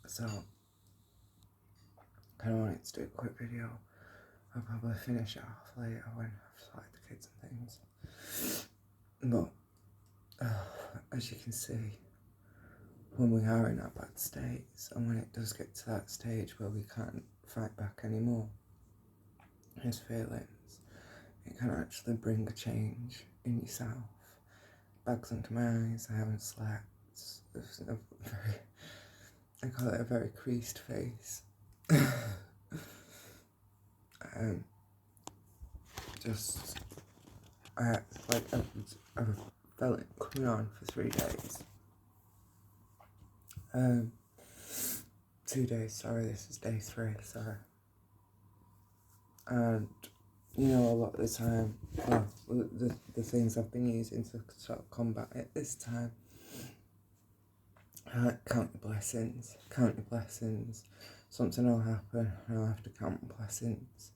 So, kind of wanted to do a quick video. I'll probably finish it off later when I've sorted the kids and things. But, as you can see, when we are in our bad states, and when it does get to that stage where we can't fight back anymore, his feelings, it can actually bring a change in yourself. Bags under my eyes, I haven't slept, I call it a very creased face. Just, I've felt it coming on for 3 days. 2 days, sorry, this is day 3, sorry. And, you know, a lot of the time, well, the things I've been using to sort of combat it this time, count your blessings, something will happen and I'll have to count my blessings.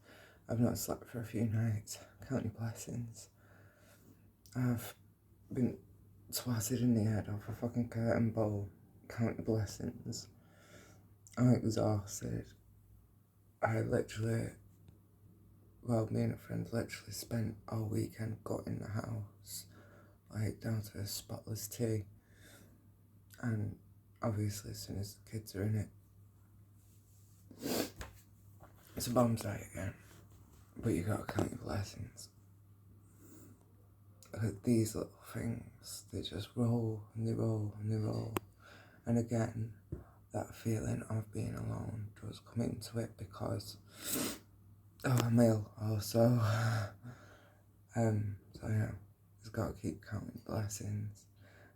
I've not slept for a few nights, count your blessings. I've been swatted in the head off a fucking curtain bowl, count your blessings. I'm exhausted. Me and a friend literally spent our weekend gutting the house, like down to a spotless T. And obviously as soon as the kids are in it, it's a bomb site again. But you gotta count your blessings. These little things, they just roll and they roll and they roll. And again, that feeling of being alone does come into it because I'm ill also. So yeah, just gotta keep counting blessings.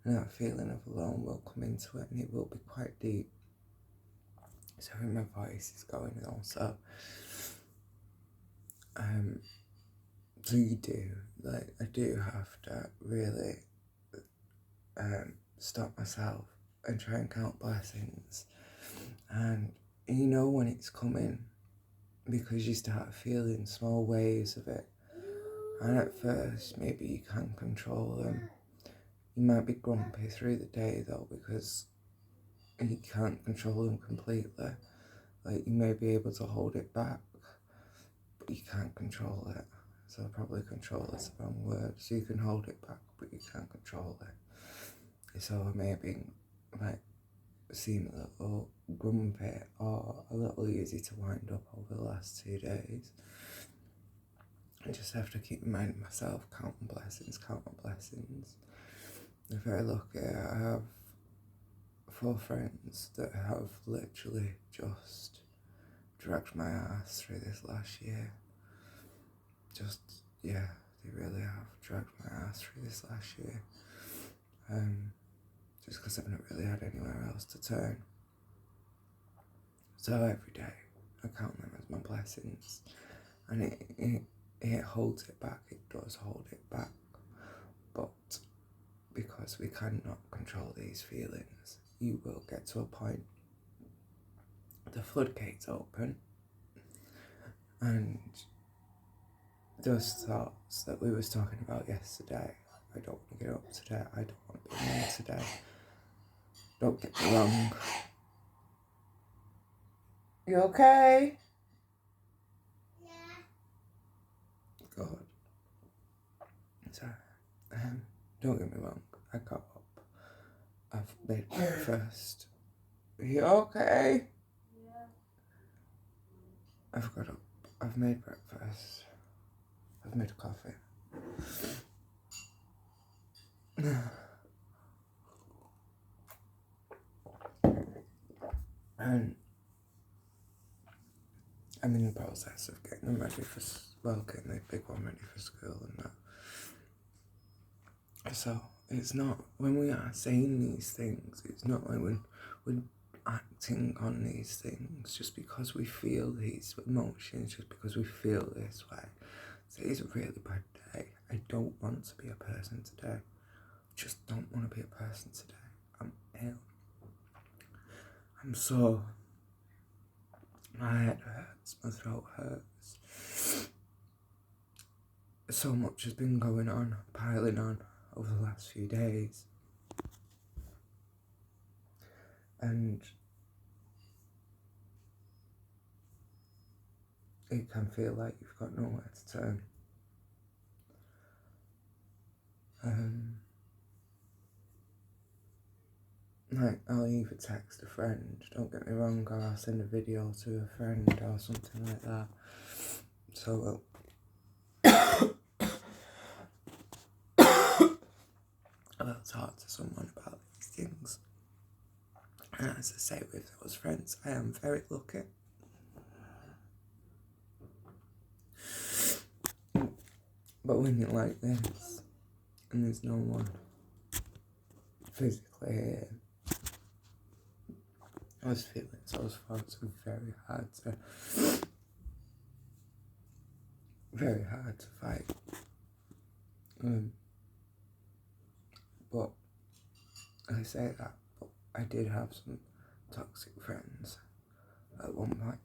And that feeling of alone will come into it and it will be quite deep. Sorry, my voice is going also. So I do have to really stop myself and try and count blessings. And you know when it's coming because you start feeling small waves of it. And at first, maybe you can't control them. You might be grumpy through the day though because you can't control them completely. Like you may be able to hold it back, but you can't control it. So probably control is the wrong word. So you can hold it back, but you can't control it. So maybe like seem a little grumpy or a little easy to wind up over the last 2 days. I just have to keep reminding myself, count my blessings. I'm very lucky. I have 4 friends that have literally just dragged my ass through this last year. They really have dragged my ass through this last year. Just because I've not really had anywhere else to turn. So every day I count them as my blessings, and it holds it back. It does hold it back, but because we cannot control these feelings, you will get to a point. The floodgates open, and those thoughts that we was talking about yesterday. I don't want to get up today. I don't want to be alone today. Don't get me wrong. You okay? Yeah. God. So, don't get me wrong. I got up. I've made breakfast. Are you okay? Yeah. I've got up. I've made breakfast. I've made coffee. And I'm in the process of getting them ready for, getting the big one ready for school and that. So, it's not, when we are saying these things, it's not like we're acting on these things just because we feel these emotions, just because we feel this way. Today's a really bad day. I don't want to be a person today. Just don't want to be a person today. I'm ill. My head hurts, my throat hurts. So much has been going on, piling on over the last few days. And it can feel like you've got nowhere to turn. Like, I'll either text a friend, don't get me wrong, or I'll send a video to a friend or something like that. So I'll talk to someone about these things. And as I say, with those friends, I am very lucky. But when you're like this, and there's no one physically here, those feelings, those thoughts are very hard to fight. But I say that, but I did have some toxic friends at one point.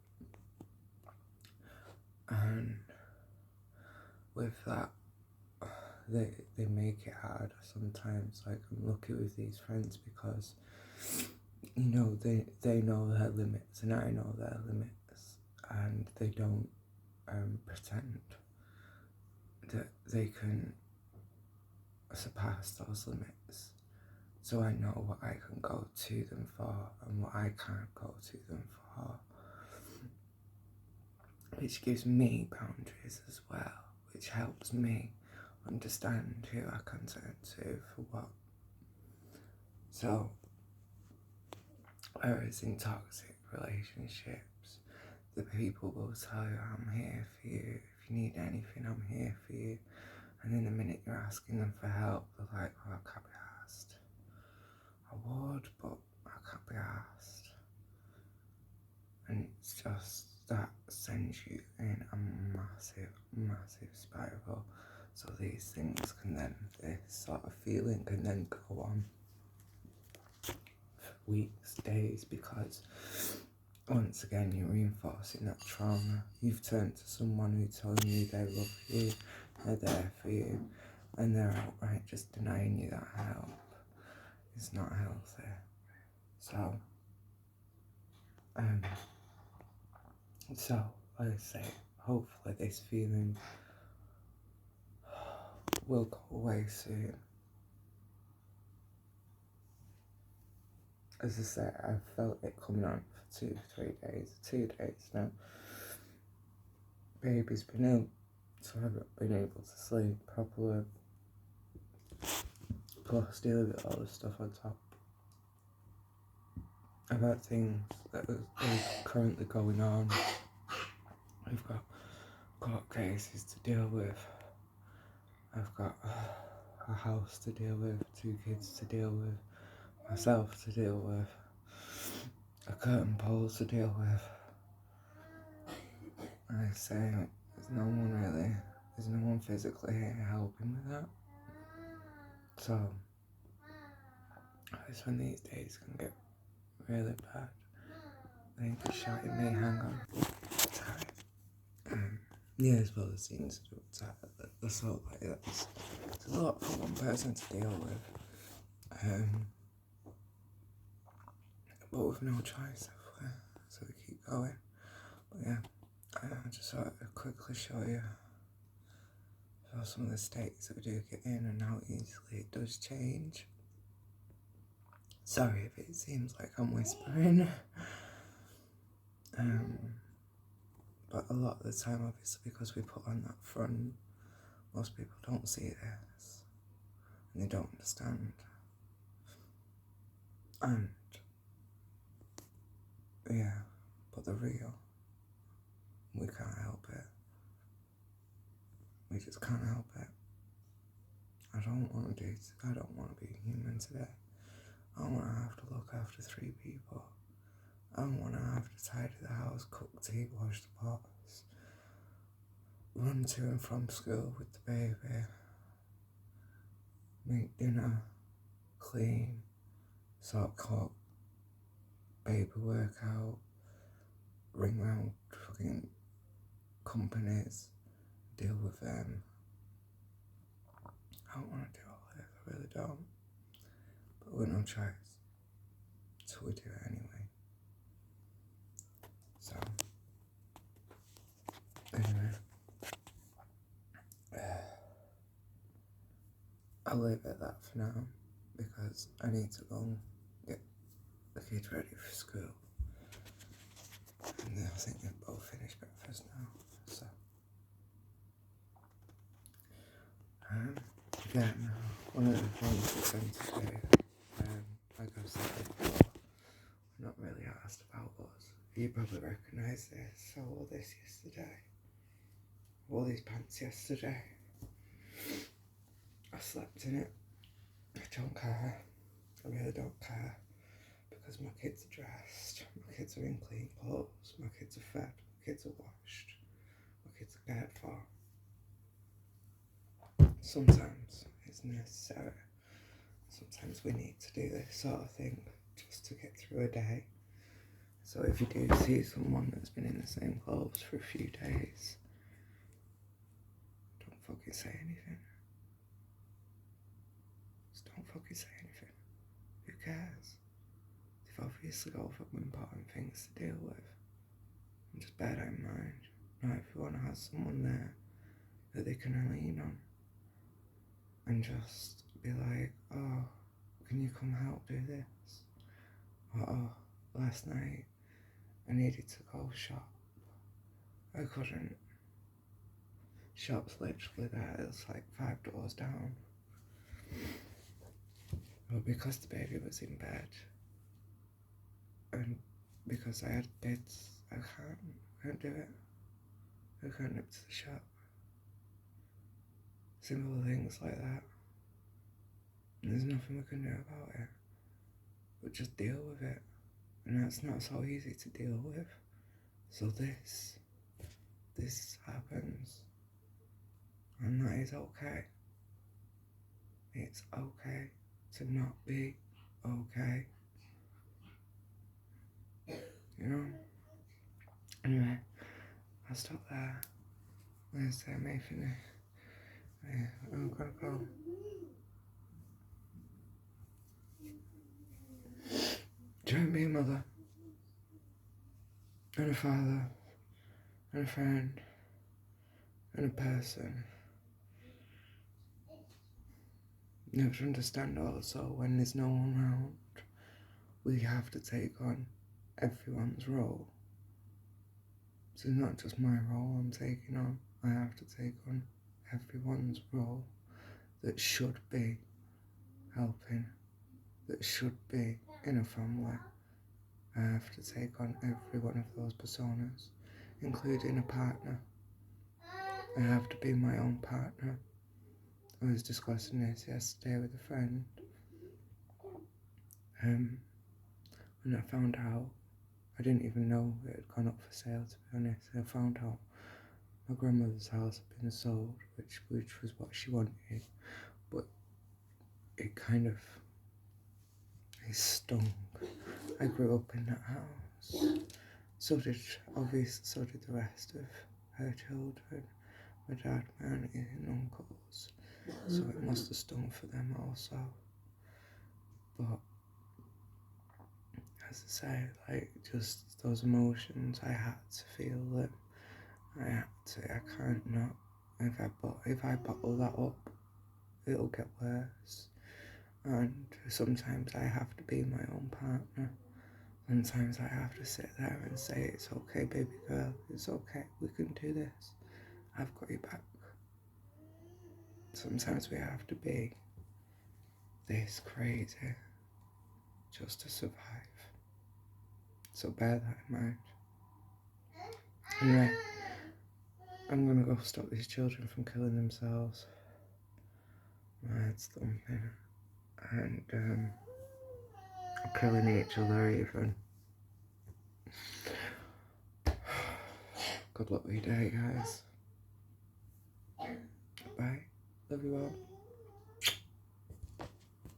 And with that, they make it hard sometimes. Like, I'm lucky with these friends because, you know, they know their limits and I know their limits, and they don't pretend that they can surpass those limits. So I know what I can go to them for and what I can't go to them for, which gives me boundaries as well, which helps me understand who I can turn to for what. So, whereas in toxic relationships, the people will tell you, I'm here for you, if you need anything, I'm here for you. And then the minute you're asking them for help, they're like, well, I can't be asked. I would, but I can't be asked. And it's just that sends you in a massive spiral. So these things can then, this sort of feeling can then go on for weeks, days, because once again you're reinforcing that trauma. You've turned to someone who told you they love you, they're there for you, and they're outright just denying you that help. It's not healthy. So, like I say, hopefully this feeling will go away soon. As I say, I've felt it coming on for 2 days now. Baby's been ill, so I haven't been able to sleep properly. Plus, dealing with all the stuff on top. I've had things that are currently going on. I've got court cases to deal with. I've got a house to deal with, 2 kids to deal with, myself to deal with, a curtain pole to deal with. I say, there's no one physically here helping with that. So, it's when these days can get really bad. They just shouting me, hang on. Sorry. Yeah, as well as things to do with assault like that. It's a lot for one person to deal with. But with no choice, so we keep going. But yeah, I just thought I'd quickly show you some of the states that we do get in and how easily it does change. Sorry if it seems like I'm whispering. But a lot of the time, obviously, because we put on that front, most people don't see this and they don't understand. And yeah, but the real, we can't help it. We just can't help it. I don't want to be human today. I don't want to have to look after 3 people. I don't want to have to tidy the house, cook tea, wash the pots, run to and from school with the baby, make dinner, clean, sort cook, baby work out, ring round fucking companies, deal with them. I don't want to do all this, I really don't. But we've no choice, so we do it anyway. So, I'll leave it at that for now because I need to go and get the kids ready for school. And I think they've both finished breakfast now. So, yeah, no, one of the things that's going to do, like I've said before, we're not really asked about us. You probably recognise this. I wore this yesterday. I wore these pants yesterday. I slept in it. I don't care. I really don't care. Because my kids are dressed. My kids are in clean clothes. My kids are fed. My kids are washed. My kids are cared for. Sometimes it's necessary. Sometimes we need to do this sort of thing just to get through a day. So if you do see someone that's been in the same clothes for a few days, don't fucking say anything. Just don't fucking say anything. Who cares? They've obviously got other important things to deal with. And just bear that in mind. Not everyone has someone there that they can lean on. And just be like, oh, can you come help do this? Or, oh, last night I needed to go shop. I couldn't. Shop's literally there, it's like 5 doors down. But because the baby was in bed, and because I had kids, I can't do it. I can't nip to the shop. Simple things like that. And there's nothing we can do about it. But just deal with it. And that's not so easy to deal with. So this happens. And that is okay. It's okay to not be okay. You know? Anyway, I'll stop there. Let's say I may finish. Yeah, I'm gonna go. Try and be a mother, and a father, and a friend, and a person. You have to understand also when there's no one around, we have to take on everyone's role. So it's not just my role I'm taking on, I have to take on everyone's role that should be helping, that should be in a family. I have to take on every one of those personas, including a partner. I have to be my own partner. I was discussing this yesterday with a friend. When I found out, I didn't even know it had gone up for sale, to be honest. I found out my grandmother's house had been sold, which was what she wanted, but it kind of, it stung. I grew up in that house. So did the rest of her children, my dad, my auntie and uncles. So it must have stung for them also. But as I say, like, just those emotions, I had to feel them. I can't not. If I bottle that up, it'll get worse. And sometimes I have to be my own partner. Sometimes I have to sit there and say, it's okay, baby girl, it's okay, we can do this. I've got your back. Sometimes we have to be this crazy just to survive. So bear that in mind. Anyway, I'm gonna go stop these children from killing themselves. My head's thumping. And killing each other even. Good luck with your day, guys. Bye. Love you all.